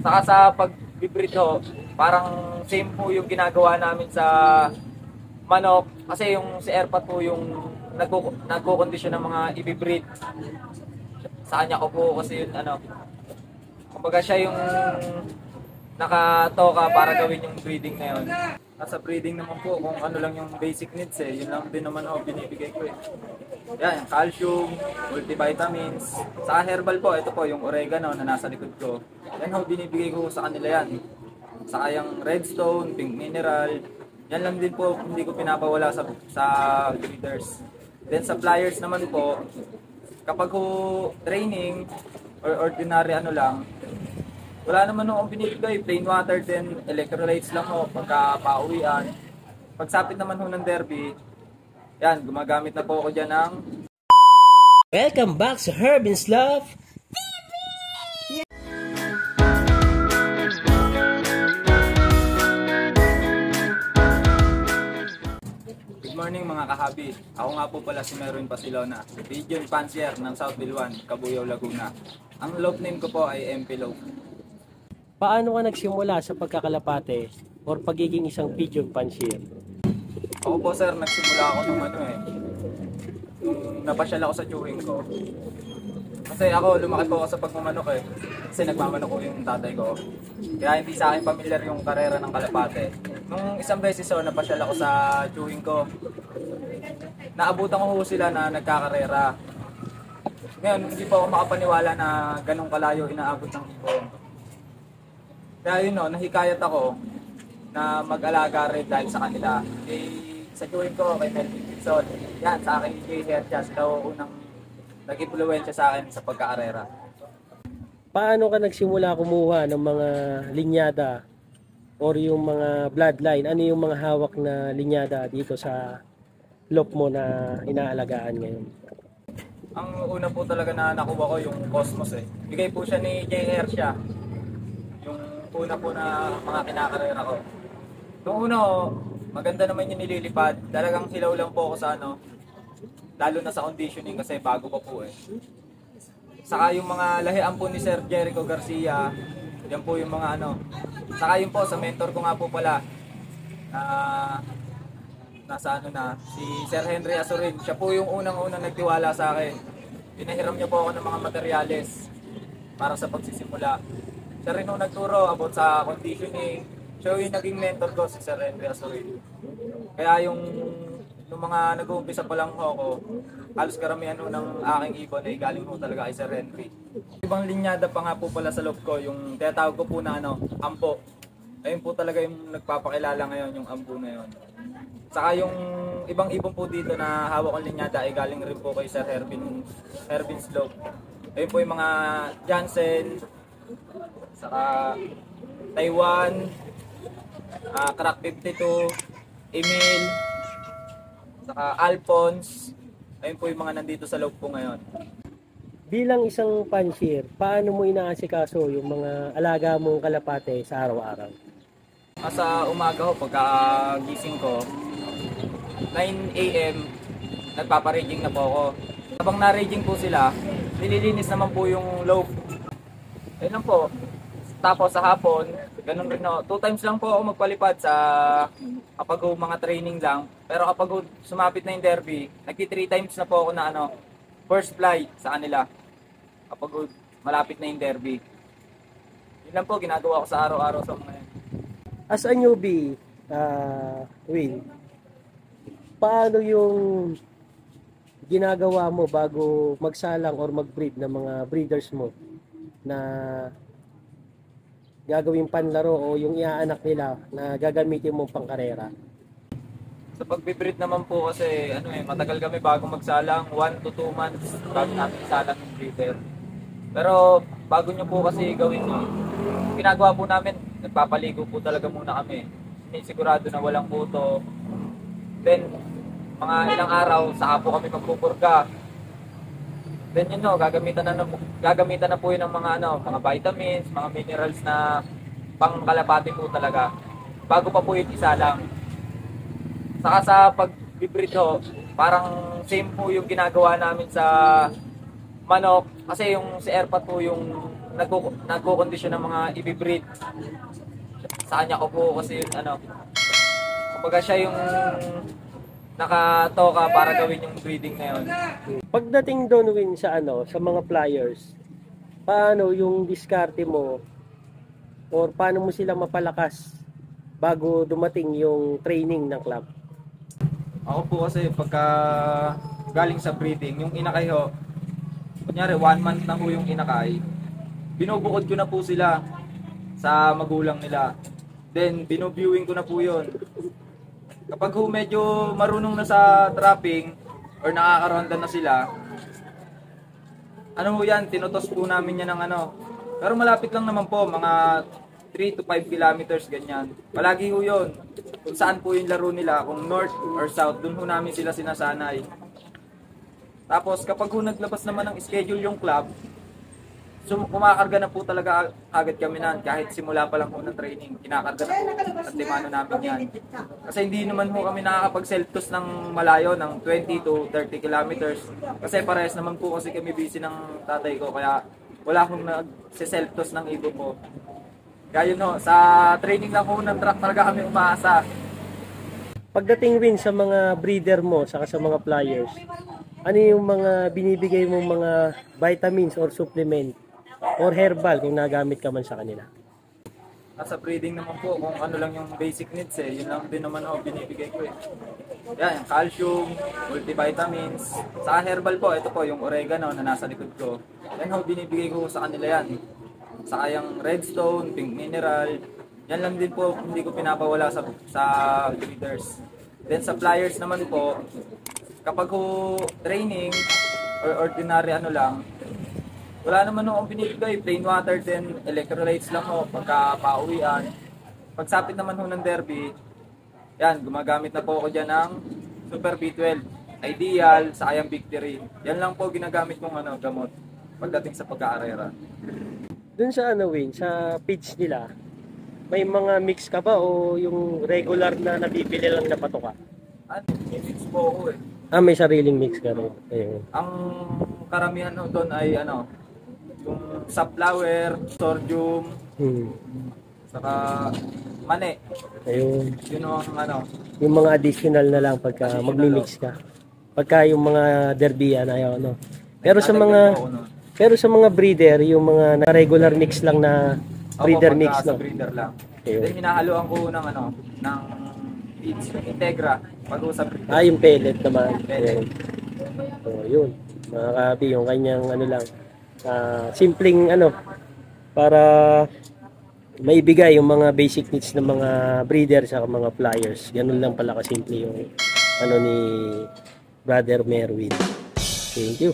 Saka sa pag-breed ho, parang same po yung ginagawa namin sa manok. Kasi yung si Erpat po yung nagko-kondisyon ng mga i-breed. Sa kanya ko po kasi yun ano. Kumbaga siya yung nakatoka para gawin yung breeding na yun. Nasa breeding naman po kung ano lang yung basic needs eh. Yun lang din naman ako binibigay ko eh. Yan, calcium, multivitamins. Sa herbal po, ito po yung oregano na nasa likod ko. Yan ho, binibigay ko sa kanila yan. Saka yung redstone, pink mineral. Yan lang din po, hindi ko pinapawala sa breeders. Then sa flyers naman po, kapag ho training or ordinary ano lang, wala naman akong binibigay, plain water din, electrolytes lang ho pagka pauwian. Pagsapit naman ho ng derby, yan, gumagamit na po ako dyan ng Welcome back sa Herbin's Love. Good morning mga kahabi. Ako nga po pala si Merwin Pasilona, Pigeon Fancier ng South Bilwan, Cabuyao, Laguna. Ang loaf name ko po ay MP Loaf. Paano ka nagsimula sa pagkakalapate or pagiging isang pigeon fancier? Ako po sir, nagsimula ako nung ano eh. Nung napasyal ako sa chewing ko. Kasi ako, lumaki po ako sa pagmamanok eh. Kasi nagmamanok ko yung tatay ko. Kaya hindi sa akin familiar yung karera ng kalapate. Nung isang beses so, napasyal ako sa chewing ko. Naabutan ko sila na nagkakarera. Ngayon, hindi po ako makapaniwala na ganong kalayo inaabot ng ibon. Kaya yun no, nahikayat ako na mag-alaga rin dahil sa kanila. Sa chewing ko, kay Melvin Gibson. Yan, sa akin kay Hercha, sila unang nag-influensya sa akin sa pagkakarera. Paano ka nagsimula kumuha ng mga linyada or yung mga bloodline? Ano yung mga hawak na linyada dito sa loop mo na inaalagaan ngayon? Ang una po talaga na nakuha ko yung Cosmos eh. Bigay po siya ni J. Hercia. Yung una po na mga kinakarera ko. Nung una, maganda naman yung nililipad. Talagang hilaw lang po ako sa ano. Lalo na sa conditioning kasi bago pa po eh. Saka yung mga lahian po ni Sir Jericho Garcia. Yan po yung mga ano. Saka yun po sa mentor ko nga po pala. Nasa ano na, si Sir Henry Azurin. Siya po yung unang-unang nagtiwala sa akin. Pinahiram niya po ako ng mga materyales para sa pagsisimula. Siya rin yung nagturo about sa conditioning. Siya yung naging mentor ko, si Sir Henry Azurin. Kaya yung mga nag-uumpisa pa lang ako, halos karamihan ng aking ibon ay galing po talaga kay Sir Henry. Ibang linyada pa nga po pala sa loob ko, yung tinatawag ko po na ano, ampo. Ayun po talaga yung nagpapakilala ngayon, yung ampo na yun. Saka yung ibang ibon po dito na hawak kong linyada ay galing rin po kay Sir Herbin Slope. Ayun po yung mga Jansen, saka Taiwan, Crack 52, Emil, saka Alphonse. Ayun po yung mga nandito sa loob po ngayon. Bilang isang fancier, paano mo inaasikaso yung mga alaga mong kalapate sa araw-araw? Sa umaga ho, pagkagising ko, 9 AM, nagpaparaging na po ako. Habang na-raging po sila, nililinis naman po yung loaf. Ayun lang po. Tapos sa hapon, ganun rin no. 2 times lang po ako magpalipad sa kapag mga training lang. Pero kapag sumapit na yung derby, nagti 3 times na po ako na ano, first fly sa kanila. Kapag malapit na yung derby. Yun lang po ginagawa ko sa araw-araw sa mga yan. As a newbie, Will, paano yung ginagawa mo bago magsalang or mag-breed ng mga breeders mo na gagawing panlaro o yung iaanak nila na gagamitin mong pangkarera? Sa pagbe-breed naman po kasi ano eh, matagal kami bago magsalang, 1 to 2 months bago natin isalang yung breeder. Pero bago nyo po kasi gawin yun, ginagawa po namin, nagpapaligo po talaga muna kami. Sinisigurado na walang puto. Then, mga ilang araw, saka po kami magpupurga. Then yun no, gagamitan na po yun ng mga ano, mga vitamins, mga minerals na pangkalapati po talaga. Bago pa po yun isalang. Saka sa pag-breed ho, parang same po yung ginagawa namin sa manok. Kasi yung si Erpat po yung nagko-condition ng mga i-breed. Sa kanya ko po kasi kumbaga siya yung nakatoka para gawin yung breeding na yun. Pagdating doon, Win, sa sa mga flyers, paano yung diskarte mo or paano mo sila mapalakas bago dumating yung training ng club? Ako po kasi pagka galing sa breeding, yung inakay ho, kunyari 1 month na ho yung inakay, binubukod ko na po sila sa magulang nila. Then, binuviewing ko na po yun. Kapag ho medyo marunong na sa trapping or nakakaronda na sila, yan, tinutos po namin yan ng Pero malapit lang naman po, mga 3 to 5 kilometers, ganyan. Palagi ho yun. Kung saan po yung laro nila, kung north or south, dun ho namin sila sinasanay. Tapos kapag ho naglabas naman ng schedule yung club, kumakarga na po talaga agad kami nan, kahit simula pa lang po ng training, kinakarga na po at timano namin yan. Kasi hindi naman po kami nakakapag-self-toss ng malayo, ng 20 to 30 kilometers. Kasi parehas naman po kasi kami busy ng tatay ko, kaya wala akong nag-self-toss ng ibon ko. Kaya yun sa training lang po ng track talaga kami umaasa. Pagdating, Win, sa mga breeder mo, saka sa mga flyers, ano yung mga binibigay mong mga vitamins or supplement or herbal kung nagamit ka man sa kanila? Sa breeding naman po, kung ano lang yung basic needs yun lang din naman binibigay ko Yan, calcium, multivitamins. Sa herbal po, ito po yung oregano na nasa likod ko. Yan binibigay ko sa kanila yan. Saka yung redstone, pink mineral. Yan lang din po, hindi ko pinapawala sa breeders. Then sa flyers naman po, kapag training or ordinary lang, wala naman akong binibigay, plain water then electrolytes lang pagka pauwian. Pagsapit naman ng derby, yan, gumagamit na po ako dyan ng Super B12, Ideal, sa yung Victory. Yan lang po ginagamit kong gamot pagdating sa pagka-arera. Dun sa Win, sa pitch nila, may mga mix ka ba o yung regular na nabibili lang na patoka? May mix po ako May sariling mix ka rin. Ayun. Ang karamihan doon ay yung sunflower, sorghum, saka mani. Ayun. Yun ang Yung mga additional na lang pagka magmi-mix ka. Pagka yung mga derbian ayaw Pero sa mga breeder, yung mga regular mix lang na breeder mix, no? Breeder lang. Ayun. Then hinahaluan ko ng feeds, Integra, pag sa breeder. Yung pellet naman. Pellet. So, yun. Mga kabi, yung kanyang lang, simpleng para maibigay yung mga basic needs ng mga breeder sa mga flyers. Ganun lang pala kasimple yung ni Brother Merwin. Thank you.